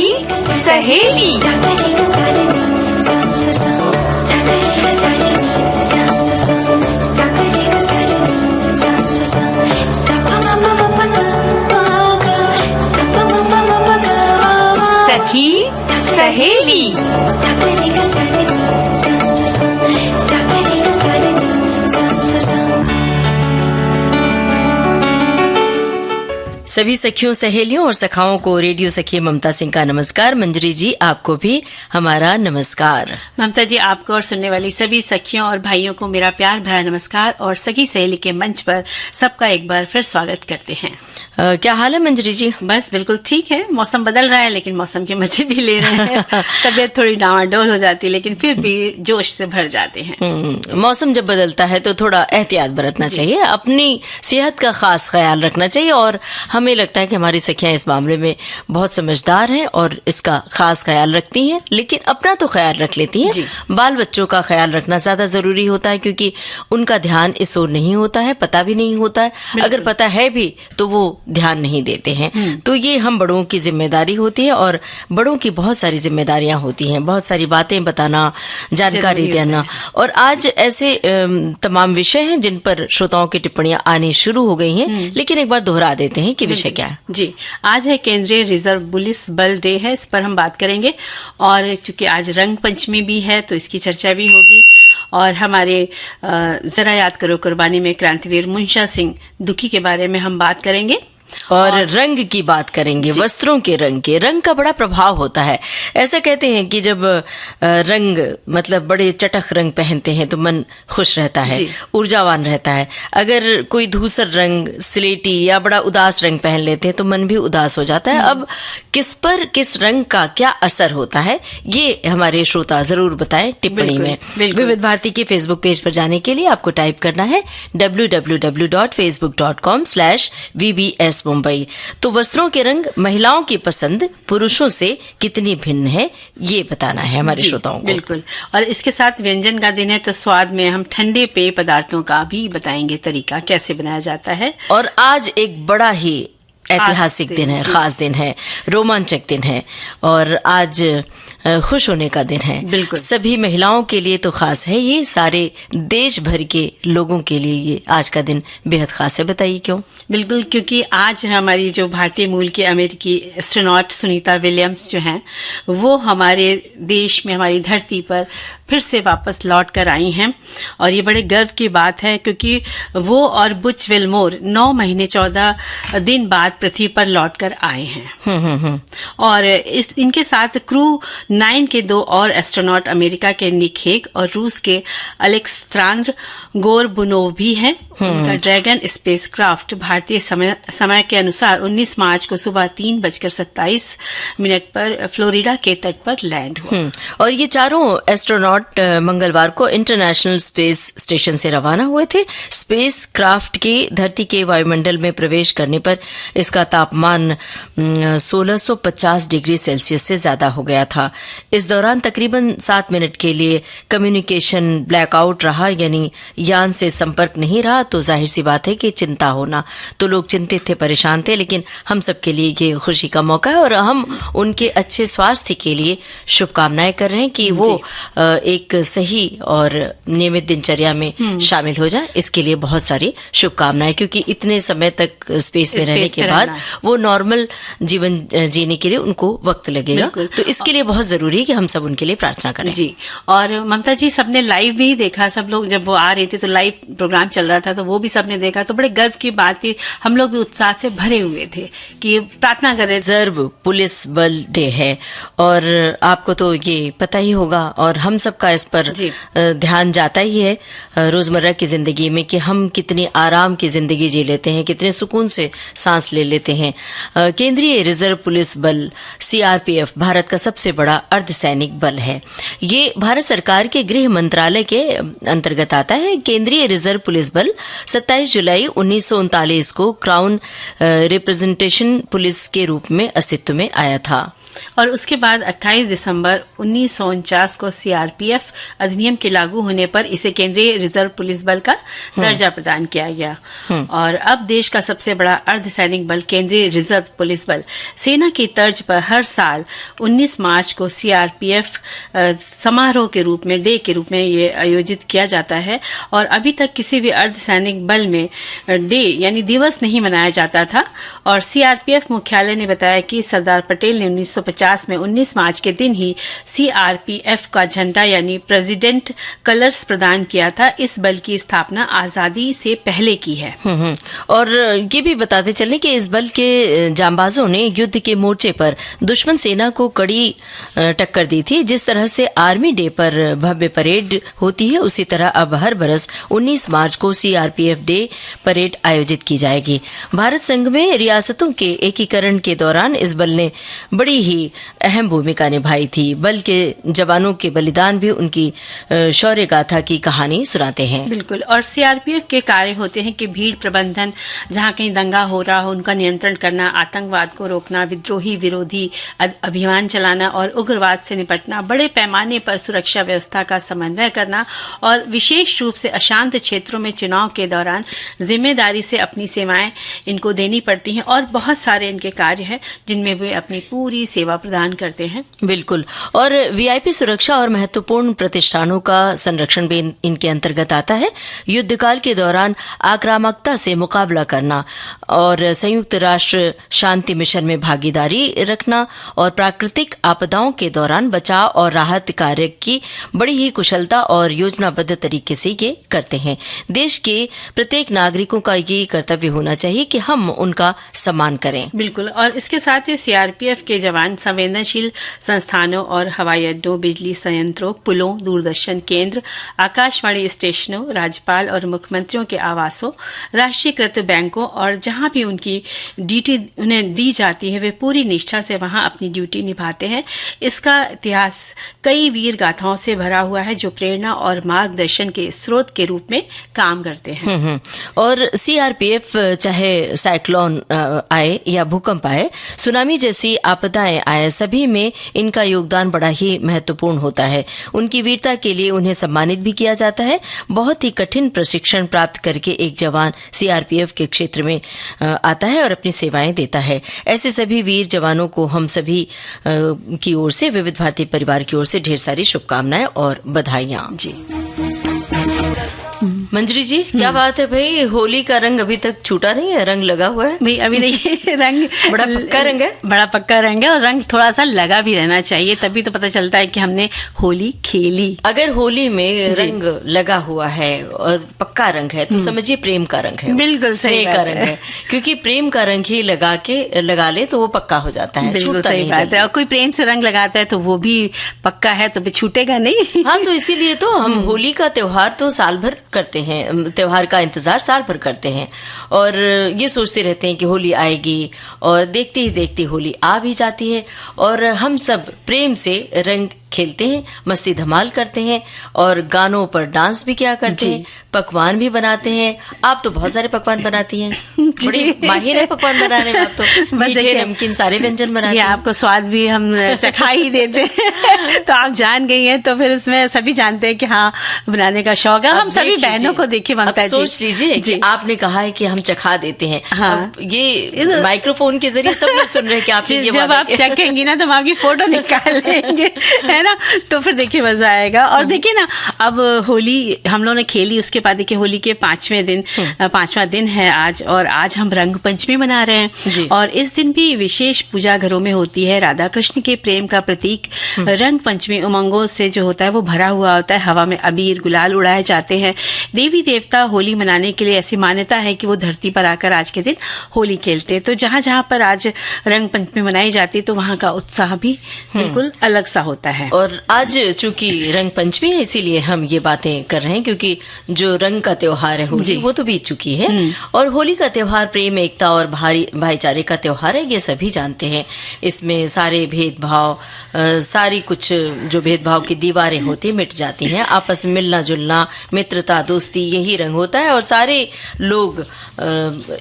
सखी सहेली। सखी सहेली। सभी सखियों, सहेलियों और सखाओं को रेडियो सखी ममता सिंह का नमस्कार। मंजरी जी, आपको भी हमारा नमस्कार। ममता जी, आपको और सुनने वाली सभी सखियों और भाइयों को मेरा प्यार भरा नमस्कार और सखी सहेली के मंच पर सबका एक बार फिर स्वागत करते हैं। क्या हाल है मंजरी जी? बस बिल्कुल ठीक है। मौसम बदल रहा है लेकिन मौसम के मजे भी ले रहे हैं। तबीयत थोड़ी डामाडोल हो जाती है लेकिन फिर भी जोश से भर जाते हैं। मौसम जब बदलता है तो थोड़ा एहतियात बरतना चाहिए, अपनी सेहत का खास ख्याल रखना चाहिए और हमें लगता है कि हमारी सखियां इस मामले में बहुत समझदार हैं और इसका खास ख्याल रखती हैं, लेकिन अपना तो ख्याल रख लेती हैं। बाल बच्चों का ख्याल रखना ज्यादा जरूरी होता है क्योंकि उनका ध्यान इस ओर नहीं होता है, पता भी नहीं होता है। अगर पता है भी तो वो ध्यान नहीं देते हैं। तो ये हम बड़ों की जिम्मेदारी होती है और बड़ों की बहुत सारी जिम्मेदारियां होती हैं, बहुत सारी बातें बताना, जानकारी देना। और आज ऐसे तमाम विषय हैं जिन पर श्रोताओं की टिप्पणियां आनी शुरू हो गई हैं, लेकिन एक बार दोहरा देते हैं कि विषय क्या है। जी, आज है केंद्रीय रिजर्व पुलिस बल डे है, इस पर हम बात करेंगे। और चूंकि आज रंग पंचमी भी है तो इसकी चर्चा भी होगी। और हमारे जरा याद करो कुर्बानी में क्रांतिवीर मुंशा सिंह दुखी के बारे में हम बात करेंगे और रंग की बात करेंगे। वस्त्रों के रंग का बड़ा प्रभाव होता है। ऐसा कहते हैं कि जब रंग मतलब बड़े चटक रंग पहनते हैं तो मन खुश रहता है, ऊर्जावान रहता है। अगर कोई धूसर रंग, स्लेटी या बड़ा उदास रंग पहन लेते हैं तो मन भी उदास हो जाता है। अब किस पर किस रंग का क्या असर होता है ये हमारे श्रोता जरूर बताएं टिप्पणी में। विविध भारती के फेसबुक पेज पर जाने के लिए आपको टाइप करना है www.facebook.com/VBS मुंबई। तो वस्त्रों के रंग, महिलाओं की पसंद पुरुषों से कितनी भिन्न है ये बताना है हमारे श्रोताओं को। बिल्कुल। और इसके साथ व्यंजन का दिन है तो स्वाद में हम ठंडे पेय पदार्थों का भी बताएंगे, तरीका कैसे बनाया जाता है। और आज एक बड़ा ही ऐतिहासिक दिन है, खास दिन है, रोमांचक दिन है और आज खुश होने का दिन है। बिल्कुल। सभी महिलाओं के लिए तो खास है, ये सारे देश भर के लोगों के लिए ये आज का दिन बेहद खास है। बताइए क्यों? बिल्कुल, क्योंकि आज हमारी जो भारतीय मूल की अमेरिकी एस्ट्रोनॉट सुनीता विलियम्स जो हैं वो हमारे देश में, हमारी धरती पर फिर से वापस लौट कर आई हैं। और ये बड़े गर्व की बात है क्योंकि वो और बुच विल्मोर 9 महीने 14 दिन बाद पृथ्वी पर लौट कर आए हैं। और इनके साथ क्रू 9 के 2 और एस्ट्रोनॉट अमेरिका के निक हेग और रूस के अलेक्सांद्र गोरबुनोव भी हैं। उनका ड्रैगन स्पेसक्राफ्ट भारतीय समय के अनुसार 19 मार्च को सुबह 3:27 पर फ्लोरिडा के तट पर लैंड हुआ। और ये चारों एस्ट्रोनॉट मंगलवार को इंटरनेशनल स्पेस स्टेशन से रवाना हुए थे। स्पेस क्राफ्ट के धरती के वायुमंडल में प्रवेश करने पर इसका तापमान 1650 डिग्री सेल्सियस से ज्यादा हो गया था। इस दौरान तकरीबन 7 मिनट के लिए कम्युनिकेशन ब्लैकआउट रहा, यानी यान से संपर्क नहीं रहा। तो जाहिर सी बात है कि चिंता होना, तो लोग चिंतित थे, परेशान थे, लेकिन हम सबके लिए ये खुशी का मौका है और हम उनके अच्छे स्वास्थ्य के लिए शुभकामनाएं कर रहे हैं कि वो एक सही और नियमित दिनचर्या में शामिल हो जाए। इसके लिए बहुत सारी शुभकामनाएं, क्योंकि इतने समय तक स्पेस में रहने के बाद वो नॉर्मल जीवन जीने के लिए उनको वक्त लगेगा। तो इसके लिए बहुत जरूरी है कि हम सब उनके लिए प्रार्थना करें। जी। और ममता जी, सबने लाइव भी देखा, सब लोग जब वो आ रहे थे तो लाइव प्रोग्राम चल रहा था तो वो भी सबने देखा। तो बड़े गर्व की बात थी, हम लोग भी उत्साह से भरे हुए थे कि प्रार्थना कर रहे। रिजर्व पुलिस बल डे है और आपको तो ये पता ही होगा और हम सबका इस पर ध्यान जाता ही है रोजमर्रा की जिंदगी में कि हम कितनी आराम की जिंदगी जी लेते हैं, कितने सुकून से सांस ले लेते हैं। केंद्रीय रिजर्व पुलिस बल CRPF भारत का सबसे बड़ा अर्धसैनिक बल है। ये भारत सरकार के गृह मंत्रालय के अंतर्गत आता है। केंद्रीय रिजर्व पुलिस बल 27 जुलाई 1939 को क्राउन रिप्रेजेंटेशन पुलिस के रूप में अस्तित्व में आया था। और उसके बाद 28 दिसंबर 1949 को सीआरपीएफ अधिनियम के लागू होने पर इसे केंद्रीय रिजर्व पुलिस बल का दर्जा प्रदान किया गया। और अब देश का सबसे बड़ा अर्धसैनिक बल केंद्रीय रिजर्व पुलिस बल सेना की तर्ज पर हर साल 19 मार्च को सीआरपीएफ समारोह के रूप में डे के रूप में ये आयोजित किया जाता है। और अभी तक किसी भी अर्धसैनिक बल में डे यानी दिवस नहीं मनाया जाता था। और सीआरपीएफ मुख्यालय ने बताया कि सरदार पटेल ने 1950 में 19 मार्च के दिन ही सीआरपीएफ का झंडा यानी प्रेसिडेंट कलर्स प्रदान किया था। इस बल की स्थापना आजादी से पहले की है। और ये भी बताते चले कि इस बल के जांबाजों ने युद्ध के मोर्चे पर दुश्मन सेना को कड़ी टक्कर दी थी। जिस तरह से आर्मी डे पर भव्य परेड होती है, उसी तरह अब हर बरस 19 मार्च को सीआरपीएफ डे परेड आयोजित की जाएगी। भारत संघ में रियासतों के एकीकरण के दौरान इस बल ने बड़ी ही अहम भूमिका निभाई थी। बल के जवानों के बलिदान भी उनकी शौर्य गाथा की कहानी सुनाते हैं। बिल्कुल। और सीआरपीएफ के कार्य होते हैं कि भीड़ प्रबंधन, जहां कहीं दंगा हो रहा हो उनका नियंत्रण करना, आतंकवाद को रोकना, विद्रोही विरोधी अभियान चलाना और उग्रवाद से निपटना, बड़े पैमाने पर सुरक्षा व्यवस्था का समन्वय करना और विशेष रूप से अशांत क्षेत्रों में चुनाव के दौरान जिम्मेदारी से अपनी सेवाएं इनको देनी पड़ती हैं। और बहुत सारे इनके कार्य हैं जिनमें वे अपनी पूरी सेवा प्रदान करते हैं। बिल्कुल। और वीआईपी सुरक्षा और महत्वपूर्ण प्रतिष्ठानों का संरक्षण भी इनके अंतर्गत आता है। युद्धकाल के दौरान आक्रामकता से मुकाबला करना और संयुक्त राष्ट्र शांति मिशन में भागीदारी रखना और प्राकृतिक आपदाओं के दौरान बचाव और राहत कार्य की बड़ी ही कुशलता और योजनाबद्ध तरीके से ये करते हैं। देश के प्रत्येक नागरिकों का ये कर्तव्य होना चाहिए कि हम उनका सम्मान करें। बिल्कुल। और इसके साथ ही सीआरपीएफ के जवान संवेदनशील संस्थानों और हवाई अड्डों, बिजली संयंत्रों, पुलों, दूरदर्शन केंद्र, आकाशवाणी स्टेशनों, राज्यपाल और मुख्यमंत्रियों के आवासों, राष्ट्रीयकृत बैंकों और जहां भी उनकी ड्यूटी उन्हें दी जाती है वे पूरी निष्ठा से वहां अपनी ड्यूटी निभाते हैं। इसका इतिहास कई वीर गाथाओं से भरा हुआ है जो प्रेरणा और मार्गदर्शन के स्रोत के रूप में काम करते हैं। और सीआरपीएफ चाहे साइक्लोन आए या भूकंप आए, सुनामी जैसी आपदाएं आए, सभी में इनका योगदान बड़ा ही महत्वपूर्ण होता है। उनकी वीरता के लिए उन्हें सम्मानित भी किया जाता है। बहुत ही कठिन प्रशिक्षण प्राप्त करके एक जवान सीआरपीएफ के क्षेत्र में आता है और अपनी सेवाएं देता है। ऐसे सभी वीर जवानों को हम सभी की ओर से, विविध भारती परिवार की ओर से ढेर सारी शुभकामनाएं और बधाइयां। जी मंजरी जी, क्या बात है भाई, होली का रंग अभी तक छूटा नहीं है, रंग लगा हुआ है भाई। अभी देखिए रंग बड़ा पक्का रंग है, बड़ा पक्का रंग है और रंग थोड़ा सा लगा भी रहना चाहिए, तभी तो पता चलता है कि हमने होली खेली। अगर होली में रंग लगा हुआ है और पक्का रंग है तो समझिए प्रेम का रंग है। बिल्कुल सही का रंग है, क्योंकि प्रेम का रंग ही लगा ले तो वो पक्का हो जाता है। बिल्कुल सही बात है। और कोई प्रेम से रंग लगाता है तो वो भी पक्का है, तो भी छूटेगा नहीं। हाँ, तो इसीलिए तो हम होली का त्योहार तो साल भर करते हैं, त्योहार का इंतजार साल भर करते हैं और ये सोचते रहते हैं कि होली आएगी, और देखते ही देखते होली आ भी जाती है और हम सब प्रेम से रंग खेलते हैं, मस्ती धमाल करते हैं और गानों पर डांस भी किया करते हैं, पकवान भी बनाते हैं। आप तो बहुत सारे पकवान बनाती हैं, बड़ी माहिर है पकवान बनाने में आप तो। मीठे नमकीन सारे व्यंजन बनाते हैं। आपको स्वाद भी हम चखा ही देते हैं तो आप जान गई हैं, तो फिर इसमें सभी जानते हैं कि हाँ बनाने का शौक है। हम सभी बहनों को देखिए ममता जी, सोच लीजिए कि आपने कहा है कि हम चखा देते हैं। हाँ, ये माइक्रोफोन के जरिए सब लोग सुन रहे हैं कि आप जब आप चखेंगी ना तो हम आपकी फोटो निकाल लेंगे, है ना, तो फिर देखिए मजा आएगा। और देखिए ना, अब होली हम लोगों ने खेली, उसके बाद देखिए होली के पांचवा दिन है आज, और आज हम रंग पंचमी मना रहे हैं। और इस दिन भी विशेष पूजा घरों में होती है। राधा कृष्ण के प्रेम का प्रतीक रंग पंचमी उमंगों से जो होता है वो भरा हुआ होता है। हवा में अबीर गुलाल उड़ाए जाते हैं। देवी देवता होली मनाने के लिए ऐसी मान्यता है कि वो धरती पर आकर आज के दिन होली खेलते हैं। तो जहां जहां पर आज रंग पंचमी मनाई जाती है तो वहां का उत्साह भी बिल्कुल अलग सा होता है। और आज चूंकि रंग पंचमी है इसीलिए हम ये बातें कर रहे हैं, क्योंकि जो रंग का त्योहार है होली वो तो बीत चुकी है। और होली का त्योहार प्रेम, एकता और भाईचारे का त्योहार है, ये सभी जानते हैं। इसमें सारे भेदभाव, सारी कुछ जो भेदभाव की दीवारें होती मिट जाती हैं। आपस में मिलना जुलना, मित्रता, दोस्ती, यही रंग होता है। और सारे लोग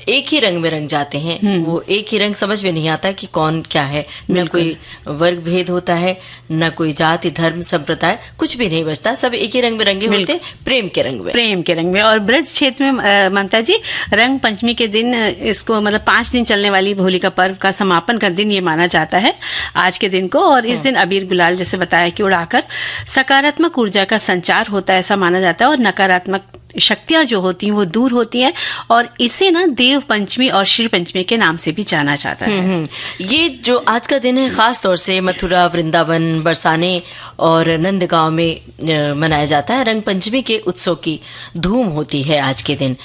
एक ही रंग में रंग जाते हैं। वो एक ही रंग समझ में नहीं आता कि कौन क्या है। न कोई वर्ग भेद होता है, न कोई जाति, धर्म, संप्रदाय, कुछ भी नहीं बचता। सब एक ही रंग में रंगे होते, प्रेम के रंग में। प्रेम के रंग में। और ब्रज क्षेत्र में ममता जी, रंग पंचमी के दिन इसको मतलब 5 दिन चलने वाली होली का पर्व का समापन का दिन ये माना जाता है आज के दिन को। और इस दिन अबीर गुलाल जैसे बताया कि उड़ाकर सकारात्मक ऊर्जा का संचार होता है, ऐसा माना जाता है। और नकारात्मक शक्तियां जो होती हैं वो दूर होती हैं। और इसे ना देव पंचमी और श्री पंचमी के नाम से भी जाना जाता है। ये जो आज का दिन है खास तौर से मथुरा, वृंदावन, बरसाने और नंदगांव में मनाया जाता है। रंग पंचमी के उत्सव की धूम होती है आज के दिन।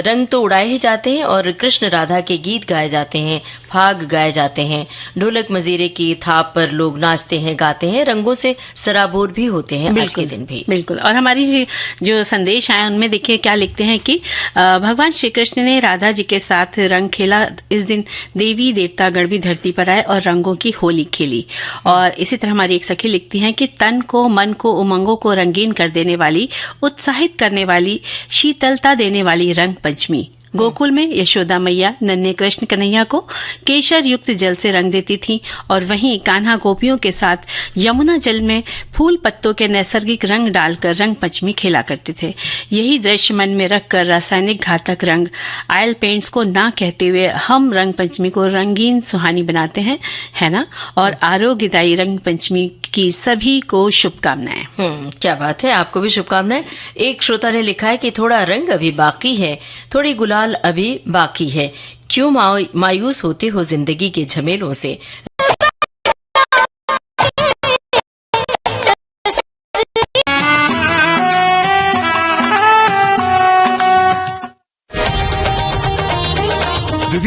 रंग तो उड़ाए ही जाते हैं और कृष्ण राधा के गीत गाए जाते हैं, फाग गाए जाते हैं, ढोलक मजीरे की थाप पर लोग नाचते हैं, गाते हैं, रंगों से सराबोर भी होते हैं आज के दिन भी। बिल्कुल। और हमारी जो संदेश आए उनमें देखिए क्या लिखते हैं कि भगवान श्री कृष्ण ने राधा जी के साथ रंग खेला। इस दिन देवी देवता गण भी धरती पर आए और रंगों की होली खेली। और इसी तरह हमारी एक सखी लिखती हैं कि तन को, मन को, उमंगों को रंगीन कर देने वाली, उत्साहित करने वाली, शीतलता देने वाली रंग पंचमी। गोकुल में यशोदा मैया नन्हे कृष्ण कन्हैया को केशर युक्त जल से रंग देती थी और वहीं कान्हा गोपियों के साथ यमुना जल में फूल पत्तों के नैसर्गिक रंग डालकर रंग पंचमी खेला करते थे। यही दृश्य मन में रखकर रासायनिक घातक रंग ऑयल पेंट्स को ना कहते हुए हम रंग पंचमी को रंगीन सुहानी बनाते हैं, है ना। और आरोग्यदायी रंग पंचमी की सभी को शुभकामनाएं। क्या बात है, आपको भी शुभकामनाएं। एक श्रोता ने लिखा है कि थोड़ा रंग अभी बाकी है, थोड़ी गुलाल अभी बाकी है, क्यों मायूस होते हो जिंदगी के झमेलों से।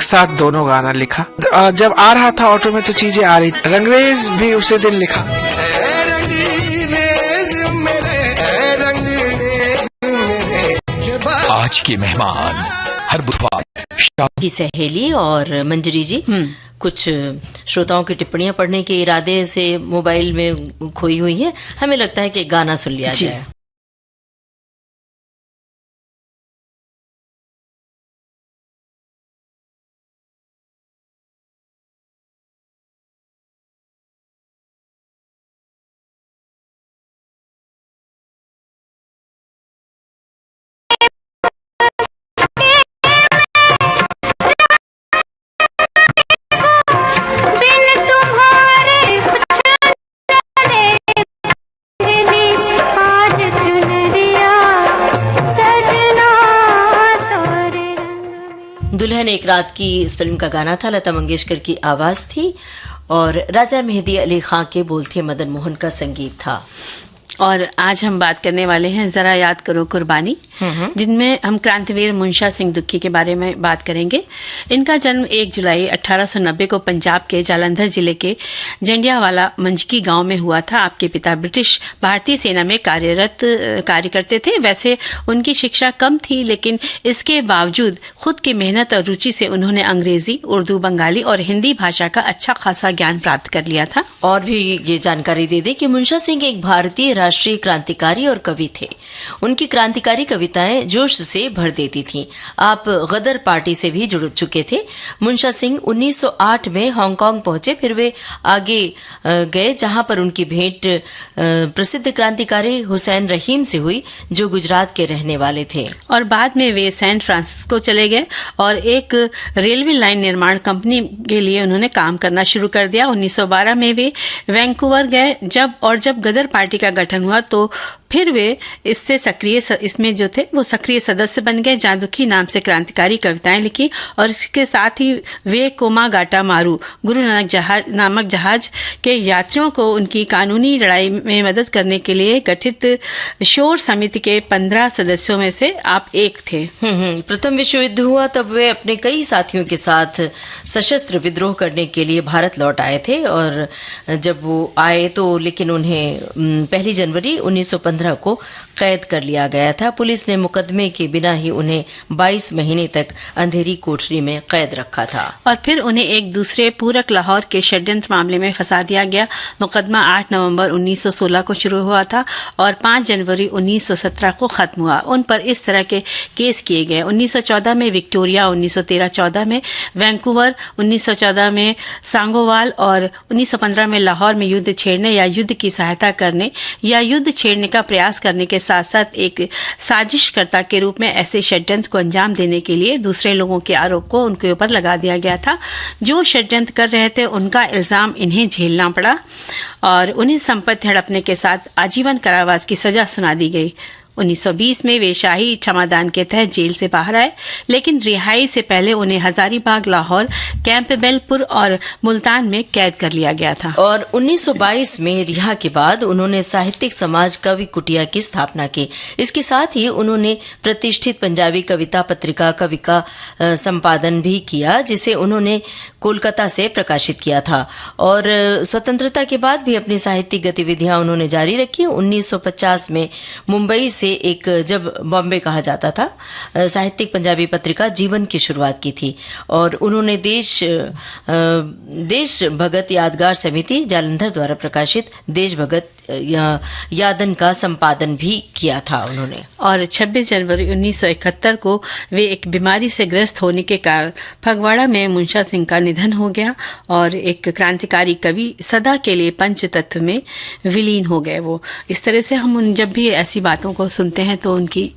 साथ दोनों गाना लिखा। जब आ रहा था ऑटो में तो चीजें आ रही। रंगरेज भी उसी दिन लिखा। आज के मेहमान हर बुधवार की सहेली और मंजरी जी कुछ श्रोताओं की टिप्पणियां पढ़ने के इरादे से मोबाइल में खोई हुई है। हमें लगता है कि गाना सुन लिया जाए। दुल्हन एक रात की इस फिल्म का गाना था, लता मंगेशकर की आवाज थी और राजा मेहदी अली खां के बोल थे, मदन मोहन का संगीत था। और आज हम बात करने वाले हैं जरा याद करो कुर्बानी, जिनमें हम क्रांतिवीर मुंशा सिंह दुक्की के बारे में बात करेंगे। इनका जन्म 1 जुलाई 1890 को पंजाब के जालंधर जिले के जंडियावाला मंजकी गांव में हुआ था। आपके पिता ब्रिटिश भारतीय सेना में कार्य करते थे। वैसे उनकी शिक्षा कम थी, लेकिन इसके बावजूद खुद की मेहनत और रुचि से उन्होंने अंग्रेजी, उर्दू, बंगाली और हिंदी भाषा का अच्छा खासा ज्ञान प्राप्त कर लिया था। और भी ये जानकारी दे दे कि मुंशा सिंह एक भारतीय राष्ट्रीय क्रांतिकारी और कवि थे। उनकी क्रांतिकारी कविताएं जोश से भर देती थीं। आप गदर पार्टी से भी जुड़ चुके थे। मुंशा सिंह 1908 में हांगकांग पहुंचे, फिर वे आगे गए जहां पर उनकी भेंट प्रसिद्ध क्रांतिकारी हुसैन रहीम से हुई, जो गुजरात के रहने वाले थे। और बाद में वे सैन फ्रांसिस्को चले गए और एक रेलवे लाइन निर्माण कंपनी के लिए उन्होंने काम करना शुरू कर दिया। 1912 में वे वैंकूवर गए। जब गदर पार्टी का गठन हुआ तो फिर वे इसमें जो थे वो सक्रिय सदस्य बन गए। जादुखी नाम से क्रांतिकारी कविताएं लिखी और इसके साथ ही वे कोमागाटा मारू गुरु नानक जहाज के यात्रियों को उनकी कानूनी लड़ाई में मदद करने के लिए गठित शोर समिति के 15 सदस्यों में से आप एक थे। प्रथम विश्व युद्ध हुआ तब वे अपने कई साथियों के साथ सशस्त्र विद्रोह करने के लिए भारत लौट आए थे और जब वो आए तो लेकिन उन्हें 1 जनवरी 1915 को कैद कर लिया गया था। पुलिस ने मुकदमे के बिना ही उन्हें 22 महीने तक अंधेरी कोठरी में कैद रखा था और फिर उन्हें एक दूसरे पूरक लाहौर के षड्यंत्र मामले में फंसा दिया गया। मुकदमा 8 नवंबर 1916 को शुरू हुआ था और 5 जनवरी 1917 को खत्म हुआ। उन पर इस तरह के केस किए गए। 1914 में विक्टोरिया, 1913-14 में वैंकूवर, 1914 में सांगोवाल और 1915 में लाहौर में युद्ध छेड़ने या युद्ध की सहायता करने या युद्ध छेड़ने का प्रयास करने के साथ साथ एक साजिशकर्ता के रूप में ऐसे षड्यंत्र को अंजाम देने के लिए दूसरे लोगों के आरोप को उनके ऊपर लगा दिया गया था। जो षड्यंत्र कर रहे थे उनका इल्जाम इन्हें झेलना पड़ा और उन्हें संपत्ति हड़पने के साथ आजीवन कारावास की सजा सुना दी गई। 1920 में वे शाही क्षमादान के तहत जेल से बाहर आए, लेकिन रिहाई से पहले उन्हें हजारीबाग, लाहौर, कैंपबेलपुर और मुल्तान में कैद कर लिया गया था। और 1922 में रिहा के बाद उन्होंने साहित्यिक समाज कवि कुटिया की स्थापना की। इसके साथ ही उन्होंने प्रतिष्ठित पंजाबी कविता पत्रिका कवि का संपादन भी किया, जिसे उन्होंने कोलकाता से प्रकाशित किया था। और स्वतंत्रता के बाद भी अपनी साहित्यिक गतिविधियां उन्होंने जारी रखी। 1950 में मुंबई से एक, जब बॉम्बे कहा जाता था, साहित्यिक पंजाबी पत्रिका जीवन की शुरुआत की थी और उन्होंने देश भगत यादगार समिति जालंधर द्वारा प्रकाशित देश भगत यादन का संपादन भी किया था उन्होंने। और 26 जनवरी 1971 को वे एक बीमारी से ग्रस्त होने के कारण फगवाड़ा में मुंशा सिंह का निधन हो गया और एक क्रांतिकारी कवि सदा के लिए पंच तत्व में विलीन हो गए। वो इस तरह से हम जब भी ऐसी बातों को सुनते हैं तो उनकी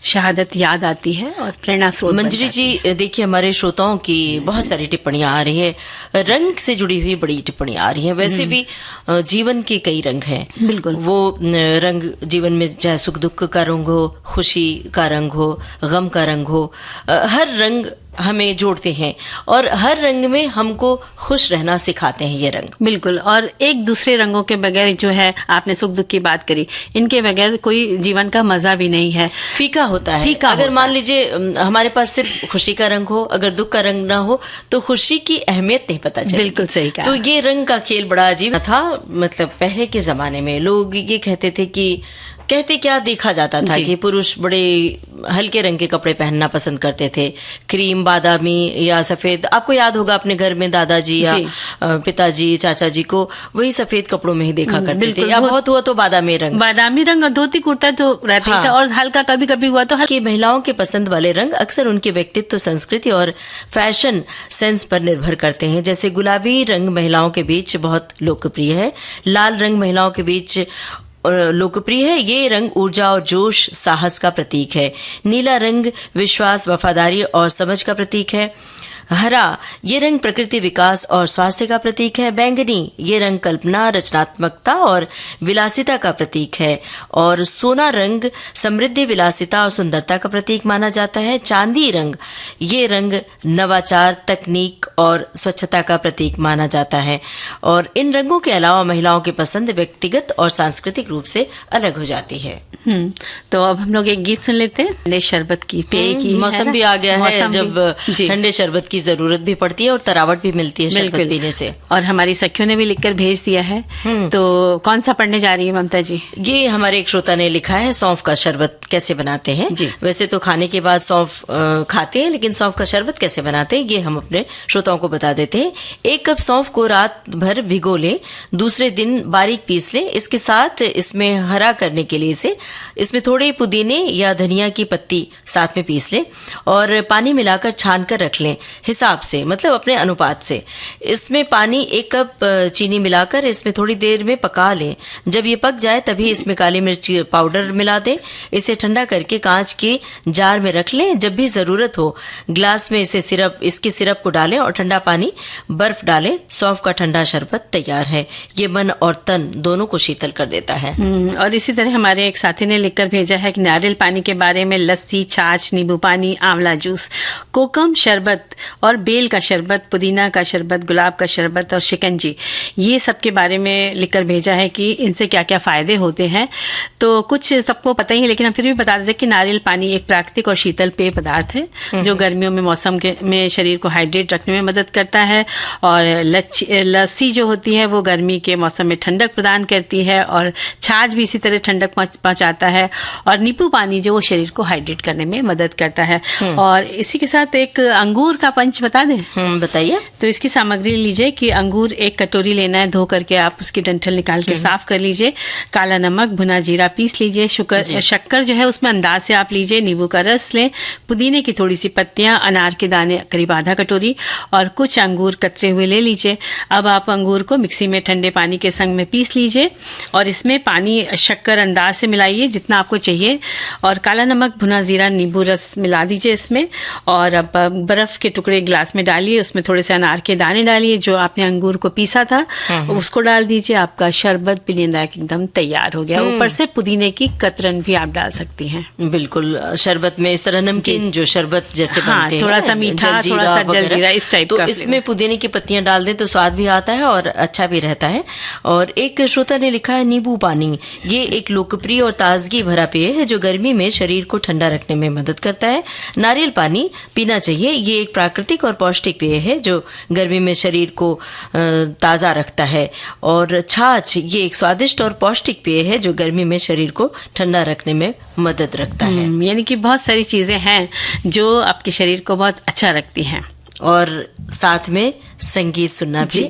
शहादत याद आती है और प्रेरणा स्रोत। मंजरी जी, देखिए हमारे श्रोताओं की बहुत सारी टिप्पणियां आ रही है, रंग से जुड़ी हुई बड़ी टिप्पणियां आ रही हैं। वैसे भी जीवन के कई रंग हैं। बिल्कुल, वो रंग जीवन में चाहे सुख दुख का रंग हो, खुशी का रंग हो, गम का रंग हो, हर रंग हमें जोड़ते हैं और हर रंग में हमको खुश रहना सिखाते हैं ये रंग। बिल्कुल, और एक दूसरे रंगों के बगैर जो है, आपने सुख दुख की बात करी, इनके बगैर कोई जीवन का मजा भी नहीं है, फीका होता है। अगर मान लीजिए हमारे पास सिर्फ खुशी का रंग हो, अगर दुख का रंग ना हो तो खुशी की अहमियत नहीं पता चलेगी। बिल्कुल सही कहा। तो ये रंग का खेल बड़ा अजीब था। मतलब पहले के जमाने में लोग ये कहते क्या देखा जाता था कि पुरुष बड़े हल्के रंग के कपड़े पहनना पसंद करते थे, क्रीम, बादामी या सफेद। आपको याद होगा अपने घर में दादाजी या पिताजी, चाचा जी को वही सफेद कपड़ों में ही देखा करते थे, या बहुत हुआ तो बादामी रंग और धोती कुर्ता तो रहता ही था और हल्का कभी कभी हुआ तो हल्की। महिलाओं के पसंद वाले रंग अक्सर उनके व्यक्तित्व, संस्कृति और फैशन सेंस पर निर्भर करते हैं। जैसे गुलाबी रंग महिलाओं के बीच बहुत लोकप्रिय है, लाल रंग महिलाओं के बीच लोकप्रिय है। ये रंग ऊर्जा और जोश, साहस का प्रतीक है। नीला रंग विश्वास, वफादारी और समझ का प्रतीक है। हरा, ये रंग प्रकृति, विकास और स्वास्थ्य का प्रतीक है। बैंगनी, ये रंग कल्पना, रचनात्मकता और विलासिता का प्रतीक है। और सोना रंग समृद्धि, विलासिता और सुंदरता का प्रतीक माना जाता है। चांदी रंग, ये रंग नवाचार, तकनीक और स्वच्छता का प्रतीक माना जाता है। और इन रंगों के अलावा महिलाओं की पसंद व्यक्तिगत और सांस्कृतिक रूप से अलग हो जाती है। तो अब हम लोग एक गीत सुन लेते हैं, ठंडे शरबत की, पेय की। मौसम भी आ गया है जब ठंडे शरबत की जरूरत भी पड़ती है और तरावट भी मिलती है शरबत पीने से। और हमारी सखियों ने भी लिखकर भेज दिया है। तो कौन सा पढ़ने जा रही है ममता जी? ये हमारे एक श्रोता ने लिखा है, सौंफ का शरबत कैसे बनाते हैं। वैसे तो खाने के बाद सौंफ खाते हैं, लेकिन सौंफ का शरबत कैसे बनाते हैं ये हम अपने श्रोताओं को बता देते हैं। 1 कप सौंफ को रात भर भिगो ले, दूसरे दिन बारीक पीस ले। इसके साथ इसमें हरा करने के लिए इसमें थोड़े पुदीने या धनिया की पत्ती साथ में पीस लें और पानी मिलाकर छान कर रख लें। हिसाब से, मतलब अपने अनुपात से। इसमें पानी 1 कप चीनी मिलाकर इसमें थोड़ी देर में पका लें। जब ये पक जाए तभी इसमें काली मिर्च पाउडर मिला दें। इसे ठंडा करके कांच के जार में रख लें। जब भी जरूरत हो ग्लास में इसके सिरप को डालें और ठंडा पानी, बर्फ डालें। सौंफ का ठंडा शरबत तैयार है। ये मन और तन दोनों को शीतल कर देता है। और इसी तरह हमारे एक साथी ने लिखकर भेजा है कि नारियल पानी के बारे में लस्सी, छाछ, नींबू पानी, आंवला जूस, कोकम शरबत और बेल का शरबत, पुदीना का शरबत, गुलाब का शरबत और शिकंजी, ये सब के बारे में लिखकर भेजा है कि इनसे क्या क्या फायदे होते हैं। तो कुछ सबको पता ही है, लेकिन हम फिर भी बता देते कि नारियल पानी एक प्राकृतिक और शीतल पेय पदार्थ है जो गर्मियों में मौसम में शरीर को हाइड्रेट रखने में मदद करता है। और लस्सी जो होती है वो गर्मी के मौसम में ठंडक प्रदान करती है और छाछ भी इसी तरह ठंडक पहुंचाता है। और नींबू पानी जो वो शरीर को हाइड्रेट करने में मदद करता है। और इसी के साथ एक अंगूर का पंच बता दें। बताइए। तो इसकी सामग्री लीजिए कि अंगूर 1 कटोरी लेना है, धो करके आप उसकी डंठल निकाल के साफ कर लीजिए। काला नमक, भुना जीरा पीस लीजिए। शक्कर जो है उसमें अंदाज से आप लीजिए। नींबू का रस लें, पुदीने की थोड़ी सी पत्तियां, अनार के दाने करीब आधा कटोरी और कुछ अंगूर कतरे हुए ले लीजिए। अब आप अंगूर को मिक्सी में ठंडे पानी के संग में पीस लीजिए और इसमें पानी, शक्कर अंदाज से मिलाइए जितना आपको चाहिए और काला नमक, भुना जीरा, नींबू रस मिला दीजिए इसमें। और अब बर्फ के टुकड़े गिलास में डालिए, उसमें थोड़े से अनार के दाने डालिए, जो आपने अंगूर को पीसा था उसको डाल दीजिए। आपका शरबत पीने लायक एकदम तैयार हो गया। ऊपर से पुदीने की कतरन भी आप डाल सकती हैं। बिल्कुल, शरबत में इस तरह नमकीन जो शरबत जैसे बनते हैं, थोड़ा सा मीठा, थोड़ा सा जलजीरा, इस टाइप तो का इसमें पुदीने की पत्तियां डाल दें तो स्वाद भी आता है और अच्छा भी रहता है। और एक श्रोता ने लिखा है नींबू पानी, ये एक लोकप्रिय और ताजगी भरा पेय है जो गर्मी में शरीर को ठंडा रखने में मदद करता है। नारियल पानी पीना चाहिए। ये एक प्राकृतिक और पौष्टिक पेय है जो गर्मी में शरीर को ताज़ा रखता है। और छाछ, ये एक स्वादिष्ट और पौष्टिक पेय है जो गर्मी में शरीर को ठंडा रखने में मदद रखता है। यानी कि बहुत सारी चीजें हैं जो आपके शरीर को बहुत अच्छा रखती हैं। और साथ में संगीत सुनना भी।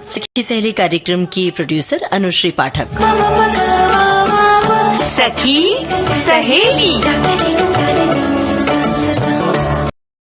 सखी सहेली कार्यक्रम की प्रोड्यूसर अनुश्री पाठक। सखी सहेली।